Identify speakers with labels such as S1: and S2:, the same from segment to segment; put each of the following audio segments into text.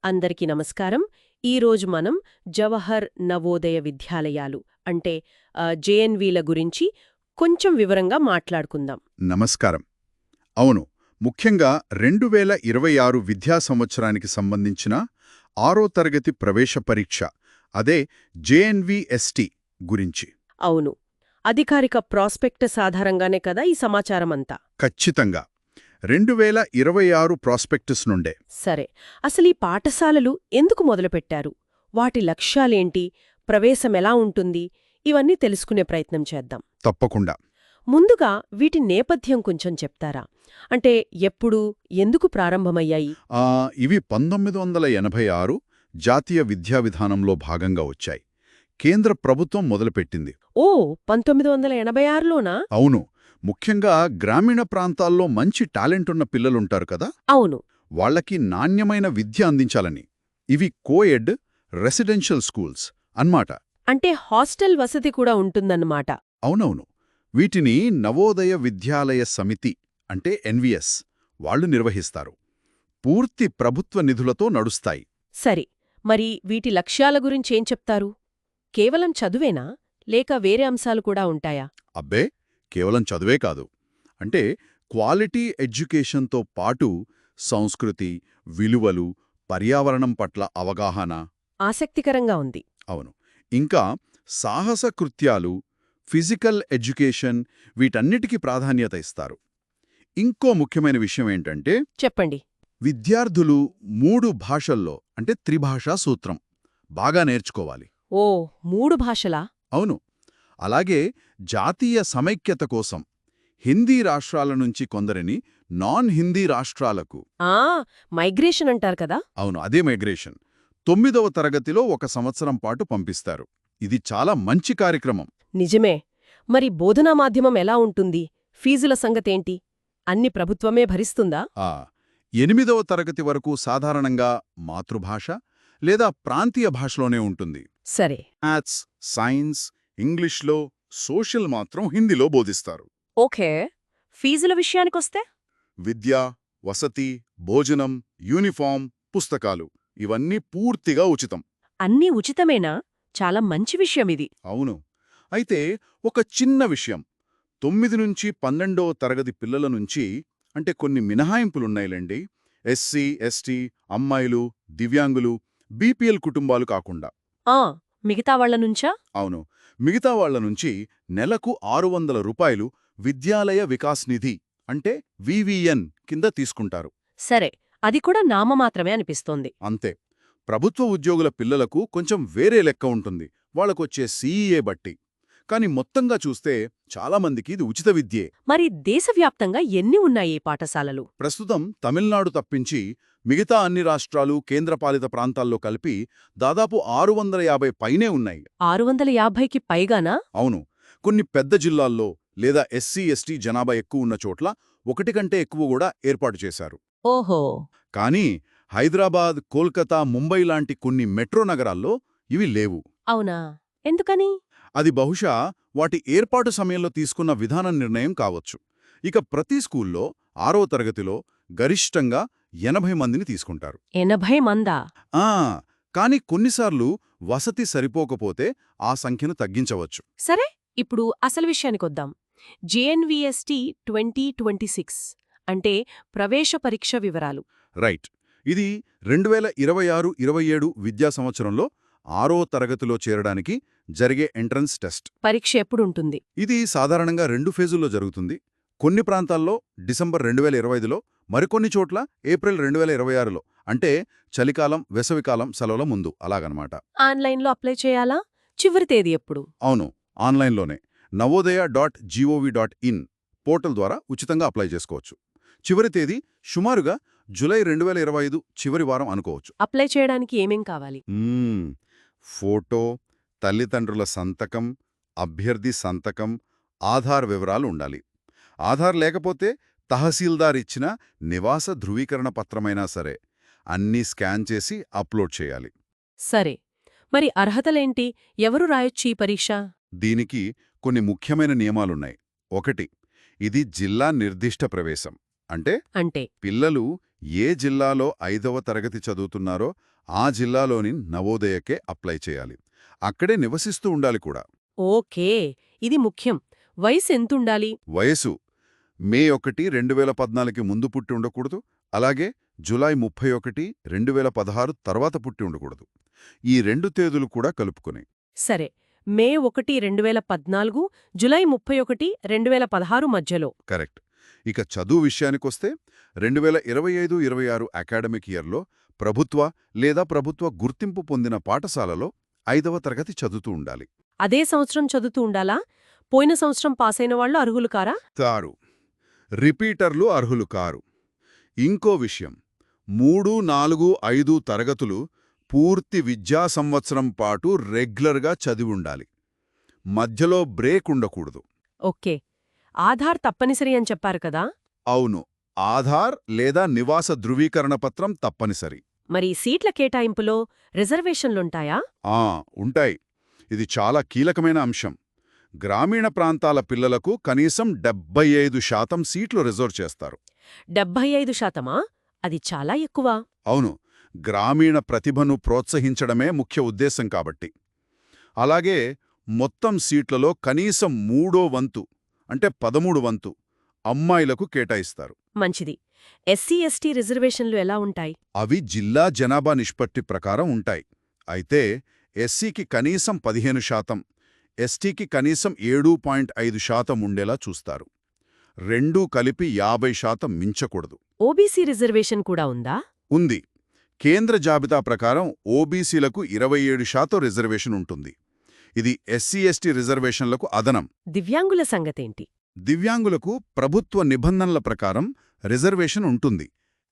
S1: అందరికీ నమస్కారం. ఈరోజు మనం జవహర్ నవోదయ విద్యాలయాలు అంటే జేఎన్వీల గురించి కొంచెం వివరంగా మాట్లాడుకుందాం.
S2: నమస్కారం. అవును, ముఖ్యంగా 2026 విద్యా సంవత్సరానికి సంబంధించిన 6వ తరగతి ప్రవేశ పరీక్ష, అదే జేఎన్వీఎస్టీ గురించి.
S1: అవును, అధికారిక ప్రాస్పెక్టస్ ఆధారంగానే కదా ఈ సమాచారమంతా.
S2: ఖచ్చితంగా 2026 ప్రాస్పెక్టస్ నుండే.
S1: సరే, అసలీ పాఠశాలలు ఎందుకు మొదలుపెట్టారు, వాటి లక్ష్యాలేంటి, ప్రవేశమెలా ఉంటుంది, ఇవన్నీ తెలుసుకునే ప్రయత్నం చేద్దాం.
S2: తప్పకుండా.
S1: ముందుగా వీటి నేపథ్యం కొంచెం చెప్తారా? అంటే ఎప్పుడు, ఎందుకు ప్రారంభమయ్యాయి?
S2: ఇవి 1986 జాతీయ విద్యా విధానంలో భాగంగా వచ్చాయి. కేంద్ర ప్రభుత్వం మొదలుపెట్టింది.
S1: ఓ, 1986లోనా?
S2: అవును, ముఖ్యంగా గ్రామీణ ప్రాంతాల్లో మంచి టాలెంటున్న పిల్లలుంటారు కదా,
S1: అవును.
S2: వాళ్లకి నాణ్యమైన విద్య అందించాలని. ఇవి కోఎడ్ రెసిడెన్షియల్ స్కూల్స్ అన్మాట.
S1: అంటే హాస్టల్ వసతి కూడా ఉంటుందన్నమాట.
S2: అవునవును. వీటిని నవోదయ విద్యాలయ సమితి అంటే ఎన్విఎస్ వాళ్లు నిర్వహిస్తారు. పూర్తి ప్రభుత్వ నిధులతో నడుస్తాయి.
S1: సరే, మరి వీటి లక్ష్యాల గురించేం చెప్తారు? కేవలం చదువేనా, లేక వేరే అంశాలు కూడా ఉంటాయా?
S2: అబ్బే, కేవలం చదువే కాదు. అంటే క్వాలిటీ ఎడ్యుకేషన్తో పాటు సంస్కృతి, విలువలు, పర్యావరణం పట్ల అవగాహన.
S1: ఆసక్తికరంగా ఉంది.
S2: అవును. ఇంకా సాహస కృత్యాలు, ఫిజికల్ ఎడ్యుకేషన్, వీటన్నిటికీ ప్రాధాన్యత ఇస్తారు. ఇంకో ముఖ్యమైన విషయమేంటంటే,
S1: చెప్పండి.
S2: విద్యార్థులు 3 భాషల్లో అంటే త్రిభాషా సూత్రం బాగా నేర్చుకోవాలి.
S1: ఓ, 3 భాషలా?
S2: అవును. అలాగే జాతీయ సమైక్యత కోసం హిందీ రాష్ట్రాల నుంచి కొందరిని నాన్ హిందీ రాష్ట్రాలకు.
S1: మైగ్రేషన్ అంటారు కదా.
S2: అవును, అదే మైగ్రేషన్. 9వ తరగతిలో 1 సంవత్సరం పాటు పంపిస్తారు. ఇది చాలా మంచి కార్యక్రమం.
S1: నిజమే. మరి బోధనా మాధ్యమం ఎలా ఉంటుంది? ఫీజుల సంగతేంటి? అన్ని ప్రభుత్వమే భరిస్తుందా?
S2: 8వ తరగతి వరకు సాధారణంగా మాతృభాష లేదా ప్రాంతీయ భాషలోనే ఉంటుంది.
S1: సరే.
S2: మ్యాథ్స్, సైన్స్ ఇంగ్లీష్లో, సోషల్ మాత్రం హిందీలో బోధిస్తారు.
S1: ఓకే. ఫీజుల విషయానికొస్తే?
S2: విద్య, వసతి, భోజనం, యూనిఫామ్, పుస్తకాలు ఇవన్నీ పూర్తిగా ఉచితం.
S1: అన్నీ ఉచితమేనా? చాలా మంచి విషయమిది.
S2: అవును. అయితే ఒక చిన్న విషయం, 9 నుంచి 12వ తరగతి పిల్లల నుంచి అంటే కొన్ని మినహాయింపులున్నాయిలేండి. ఎస్సీ, ఎస్టీ, అమ్మాయిలు, దివ్యాంగులు, బీపీఎల్ కుటుంబాలు కాకుండా.
S1: మిగతా వాళ్ల నుంచా?
S2: అవును, మిగతా వాళ్ల నుంచి నెలకు 600 రూపాయలు విద్యాలయ వికాస్ నిధి అంటే వివిఎన్ కింద తీసుకుంటారు.
S1: సరే, అది కూడా నామమాత్రమే అనిపిస్తోంది.
S2: అంతే. ప్రభుత్వ ఉద్యోగుల పిల్లలకు కొంచెం వేరే లెక్క ఉంటుంది, వాళ్లకొచ్చే సీఈఏ బట్టి. కాని మొత్తంగా చూస్తే చాలామందికి ఇది ఉచిత విద్యే.
S1: మరి దేశవ్యాప్తంగా ఎన్ని ఉన్నాయి ఈ పాఠశాలలు?
S2: ప్రస్తుతం తమిళనాడు తప్పించి మిగతా అన్ని రాష్ట్రాలు, కేంద్రపాలిత ప్రాంతాల్లో కలిపి దాదాపు 650 పైనే ఉన్నాయి.
S1: 650కి పైగానా?
S2: అవును. కొన్ని పెద్ద జిల్లాల్లో లేదా ఎస్సీ, ఎస్టీ జనాభా ఎక్కువ ఉన్న చోట్ల 1 కంటే ఎక్కువ కూడా ఏర్పాటు చేశారు.
S1: ఓహో.
S2: కానీ హైదరాబాద్, కోల్కతా, ముంబై లాంటి కొన్ని మెట్రో నగరాల్లో ఇవి లేవు.
S1: అవునా? ఎందుకని?
S2: అది బహుశా వాటి ఏర్పాటు సమయంలో తీసుకున్న విధాన నిర్ణయం కావచ్చు. ఇక ప్రతి స్కూల్లో 6వ తరగతిలో గరిష్టంగా 80 మందిని తీసుకుంటారు.
S1: 80 మందా?
S2: కాని కొన్నిసార్లు వసతి సరిపోకపోతే ఆ సంఖ్యను తగ్గించవచ్చు.
S1: సరే, ఇప్పుడు అసలు విషయానికొద్దాం. జేఎన్వీఎస్టీ 2026 అంటే ప్రవేశ పరీక్ష వివరాలు.
S2: రైట్. ఇది 2026-27 విద్యా సంవత్సరంలో 6వ తరగతిలో చేరడానికి జరిగే ఎంట్రన్స్ టెస్ట్.
S1: పరీక్ష ఎప్పుడుంటుంది?
S2: ఇది సాధారణంగా 2 ఫేజుల్లో జరుగుతుంది. కొన్ని ప్రాంతాల్లో డిసెంబర్ 2025లో, మరికొన్ని చోట్ల ఏప్రిల్ 2026లో. అంటే చలికాలం, వేసవికాలం సెలవుల ముందు అలాగనమాట.
S1: ఆన్లైన్లో అప్లై చేయాలా? చివరి తేదీ ఎప్పుడు?
S2: అవును, ఆన్లైన్లోనే. navodaya.gov.in పోర్టల్ ద్వారా ఉచితంగా అప్లై చేసుకోవచ్చు. చివరి తేదీ సుమారుగా జూలై 2025 చివరి వారం అనుకోవచ్చు.
S1: అప్లై చేయడానికి ఏమేం కావాలి?
S2: ఫోటో, తల్లిదండ్రుల సంతకం, అభ్యర్థి సంతకం, ఆధార్ వివరాలు ఉండాలి. ఆధార్ లేకపోతే తహసీల్దార్ ఇచ్చిన నివాస ధృవీకరణ పత్రమైనా సరే అన్నీ స్కాన్ చేసి అప్లోడ్ చేయాలి.
S1: సరే, మరి అర్హతలేంటి? ఎవరు రాయొచ్చు ఈ పరీక్ష?
S2: దీనికి కొన్ని ముఖ్యమైన నియమాలున్నాయి. 1, ఇది జిల్లా నిర్దిష్ట ప్రవేశం. అంటే పిల్లలు ఏ జిల్లాలో 5వ తరగతి చదువుతున్నారో ఆ జిల్లాలోని నవోదయకే అప్లై చేయాలి. అక్కడే నివసిస్తూ ఉండాలి కూడా.
S1: ఓకే, ఇది ముఖ్యం. వయసు ఎంతుండాలి?
S2: వయసు మే 1, 2014కి ముందు పుట్టి ఉండకూడదు. అలాగే జులై 31, 2016 తర్వాత పుట్టి ఉండకూడదు. ఈ 2 తేదీలు కూడా కలుపుకొని.
S1: సరే, మే 1, 2014, జులై 31, 2016 మధ్యలో.
S2: కరెక్ట్. ఇక చదువు విషయానికొస్తే 2025-26 అకాడమిక్ ఇయర్లో ప్రభుత్వ లేదా ప్రభుత్వ గుర్తింపు పొందిన పాఠశాలలో 5వ తరగతి చదువుతూ ఉండాలి.
S1: అదే సంవత్సరం చదువుతూ ఉండాలా? పోయిన సంవత్సరం పాసైన వాళ్ళు అర్హులు కారా?
S2: కారు. రిపీటర్లు అర్హులు కారు. ఇంకో విషయం, 3, 4, 5 తరగతులు పూర్తి విద్యా సంవత్సరం పాటు రెగ్యులర్గా చదివి ఉండాలి. మధ్యలో బ్రేక్ ఉండకూడదు.
S1: ఓకే, ఆధార్ తప్పనిసరి అని చెప్పారు కదా?
S2: అవును, ఆధార్ లేదా నివాస ధృవీకరణ పత్రం తప్పనిసరి.
S1: మరి సీట్ల కేటాయింపులో రిజర్వేషన్లుంటాయా?
S2: ఉంటాయి. ఇది చాలా కీలకమైన అంశం. గ్రామీణ ప్రాంతాల పిల్లలకు కనీసం 75% సీట్లు రిజర్వ్ చేస్తారు.
S1: 75%? అది చాలా ఎక్కువ.
S2: అవును, గ్రామీణ ప్రతిభను ప్రోత్సహించడమే ముఖ్య ఉద్దేశం కాబట్టి. అలాగే మొత్తం సీట్లలో కనీసం 3వ వంతు అంటే 13 వంతు అమ్మాయిలకు కేటాయిస్తారు.
S1: మంచిది. ఎస్సీ ఎస్టీ రిజర్వేషన్లు ఎలా ఉంటాయి?
S2: అవి జిల్లా జనాభా నిష్పత్తి ప్రకారం ఉంటాయి. అయితే ఎస్సీకి కనీసం 15%, ఎస్టీకి కనీసం 7.5% ఉండేలా చూస్తారు. రెండూ కలిపి 50% మించకూడదు.
S1: ఓబీసీ రిజర్వేషన్ కూడా ఉందా?
S2: ఉంది. కేంద్ర జాబితా ప్రకారం ఓబీసీలకు 27% రిజర్వేషన్ ఉంటుంది. ఇది ఎస్సీ ఎస్టీ రిజర్వేషన్లకు అదనం.
S1: దివ్యాంగుల సంగతేంటి?
S2: దివ్యాంగులకు ప్రభుత్వ నిబంధనల ప్రకారం రిజర్వేషన్ ఉంటుంది.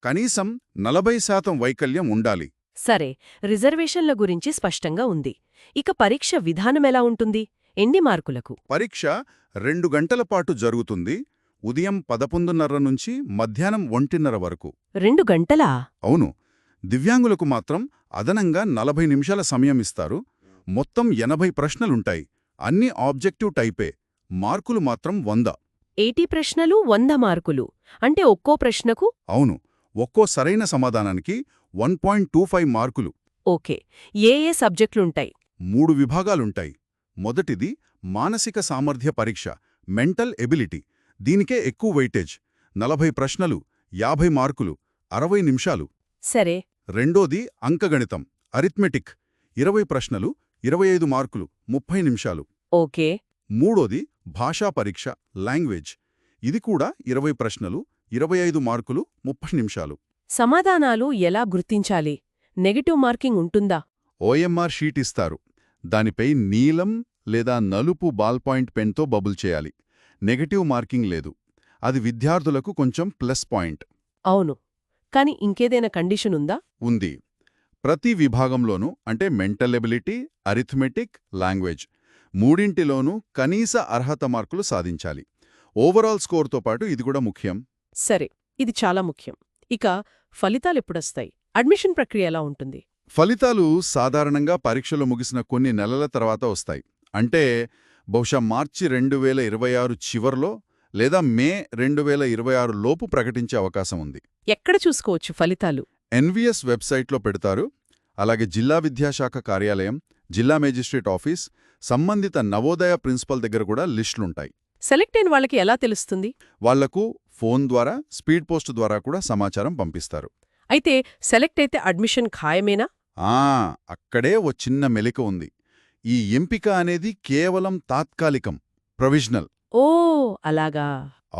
S2: కనీసం 40% వైకల్యం ఉండాలి.
S1: సరే, రిజర్వేషన్ల గురించి స్పష్టంగా ఉంది. ఇక పరీక్ష విధానమెలా ఉంటుంది? ఎన్ని మార్కులకు?
S2: పరీక్ష 2 గంటల పాటు జరుగుతుంది. ఉదయం 11:30 నుంచి మధ్యాహ్నం 1:30 వరకు.
S1: 2 గంటలా?
S2: అవును. దివ్యాంగులకు మాత్రం అదనంగా 40 నిమిషాల సమయం ఇస్తారు. మొత్తం 80 ప్రశ్నలుంటాయి. అన్ని ఆబ్జెక్టివ్ టైపే. మార్కులు మాత్రం 100.
S1: 80 ప్రశ్నలు, 100 మార్కులు. అంటే ఒక్కో ప్రశ్నకు?
S2: అవును, ఒక్కో సరైన సమాధానానికి 1.25 మార్కులు.
S1: ఓకే, ఏ సబ్జెక్టులుంటాయి?
S2: 3 విభాగాలుంటాయి. మొదటిది మానసిక సామర్థ్య పరీక్ష, మెంటల్ ఎబిలిటీ. దీనికే ఎక్కువ వెయిటేజ్. 40 ప్రశ్నలు, 50 మార్కులు, 60 నిమిషాలు.
S1: సరే.
S2: రెండోది అంకగణితం, అరిథ్మెటిక్. 20 ప్రశ్నలు, 25 మార్కులు, 30 నిమిషాలు.
S1: ఓకే.
S2: మూడోది భాషా పరీక్ష, లాంగ్వేజ్. ఇది కూడా 20 ప్రశ్నలు, 25 మార్కులు, 30 నిమిషాలు.
S1: సమాధానాలు ఎలా గుర్తించాలి? నెగటివ్ మార్కింగ్ ఉంటుందా?
S2: ఓఎంఆర్ షీట్ ఇస్తారు. దానిపై నీలం లేదా నలుపు బాల్ పాయింట్ పెన్తో బబుల్ చేయాలి. నెగటివ్ మార్కింగ్ లేదు. అది విద్యార్థులకు కొంచెం ప్లస్ పాయింట్.
S1: అవును. కాని ఇంకేదైనా కండిషన్ ఉందా?
S2: ఉంది. ప్రతి విభాగంలోనూ అంటే మెంటల్ ఎబిలిటీ, అరిథ్మెటిక్, లాంగ్వేజ్ మూడింటిలోనూ కనీస అర్హత మార్కులు సాధించాలి. ఓవరాల్ స్కోర్తో పాటు ఇది కూడా ముఖ్యం.
S1: సరే, ఇది చాలా ముఖ్యం. ఇక ఫలితాలెప్పుడొస్తాయి? అడ్మిషన్ ప్రక్రియ ఎలా ఉంటుంది?
S2: ఫలితాలు సాధారణంగా పరీక్షలు ముగిసిన కొన్ని నెలల తర్వాత వస్తాయి. అంటే బహుశా మార్చి 2026 చివర్లో లేదా మే 2026 లోపు ప్రకటించే అవకాశం ఉంది.
S1: ఎక్కడ చూసుకోవచ్చు ఫలితాలు?
S2: ఎన్వీఎస్ వెబ్సైట్లో పెడతారు. అలాగే జిల్లా విద్యాశాఖ కార్యాలయం, జిల్లా మేజిస్ట్రేట్ ఆఫీస్, సంబంధిత నవోదయ ప్రిన్సిపల్ దగ్గర కూడా లిస్టులుంటాయి.
S1: సెలెక్ట్ అయిన వాళ్ళకి ఎలా తెలుస్తుంది?
S2: వాళ్లకు ఫోన్ ద్వారా, స్పీడ్ పోస్ట్ ద్వారా కూడా సమాచారం పంపిస్తారు.
S1: అయితే సెలెక్ట్ అయితే అడ్మిషన్ ఖాయమేనా?
S2: అక్కడే ఓ చిన్న మెలిక ఉంది. ఈ ఎంపిక అనేది కేవలం తాత్కాలికం, ప్రొవిజనల్.
S1: ఓ, అలాగా.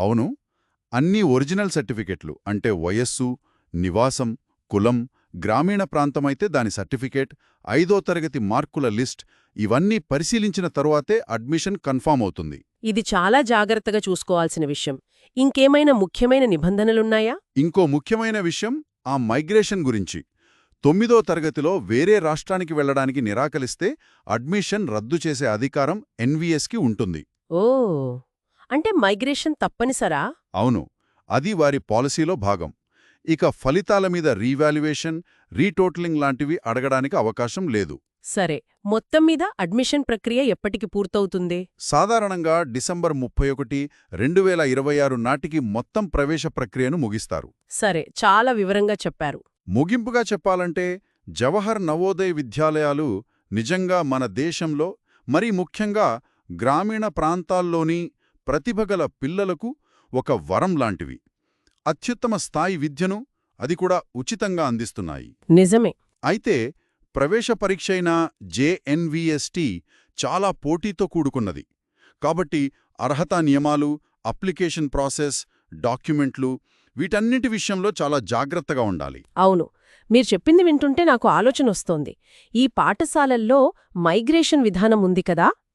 S2: అవును. అన్ని ఒరిజినల్ సర్టిఫికెట్లు అంటే వయస్సు, నివాసం, కులం, గ్రామీణ ప్రాంతమైతే దాని సర్టిఫికేట్, 5వ తరగతి మార్కుల లిస్ట్ ఇవన్నీ పరిశీలించిన తరువాతే అడ్మిషన్ కన్ఫామ్ అవుతుంది.
S1: ఇది చాలా జాగ్రత్తగా చూసుకోవాల్సిన విషయం. ఇంకేమైనా ముఖ్యమైన నిబంధనలున్నాయా?
S2: ఇంకో ముఖ్యమైన విషయం ఆ మైగ్రేషన్ గురించి. 9వ తరగతిలో వేరే రాష్ట్రానికి వెళ్లడానికి నిరాకరిస్తే అడ్మిషన్ రద్దు చేసే అధికారం ఎన్వీఎస్కి ఉంటుంది.
S1: ఓ, అంటే మైగ్రేషన్ తప్పనిసరా?
S2: అవును, అది వారి పాలసీలో భాగం. ఇక ఫలితాల మీద రీవాల్యుయేషన్, రీటోటలింగ్ లాంటివి అడగడానికి అవకాశం లేదు.
S1: సరే, మొత్తం మీద అడ్మిషన్ ప్రక్రియ ఎప్పటికి పూర్తవుతుంది?
S2: సాధారణంగా డిసెంబర్ 31, 2026 నాటికి మొత్తం ప్రవేశ ప్రక్రియను ముగిస్తారు.
S1: సరే, చాలా వివరంగా చెప్పారు.
S2: ముగింపుగా చెప్పాలంటే జవహర్ నవోదయ విద్యాలయాలు నిజంగా మన దేశంలో మరీ ముఖ్యంగా గ్రామీణ ప్రాంతాల్లోని ప్రతిభగల పిల్లలకు ఒక వరం లాంటివి. అత్యుత్తమ స్థాయి విద్యను అది కూడా ఉచితంగా అందిస్తున్నాయి.
S1: నిజమే.
S2: అయితే ప్రవేశ పరీక్షైన జేఎన్వీఎస్టీ చాలా పోటీతో కూడుకున్నది. కాబట్టి అర్హతా నియమాలు, అప్లికేషన్ ప్రాసెస్, డాక్యుమెంట్లు వీటన్నిటి విషయంలో చాలా జాగ్రత్తగా ఉండాలి.
S1: అవును. మీరు చెప్పింది వింటుంటే నాకు ఆలోచనొస్తోంది. ఈ పాఠశాలల్లో మైగ్రేషన్ విధానం ఉంది కదా,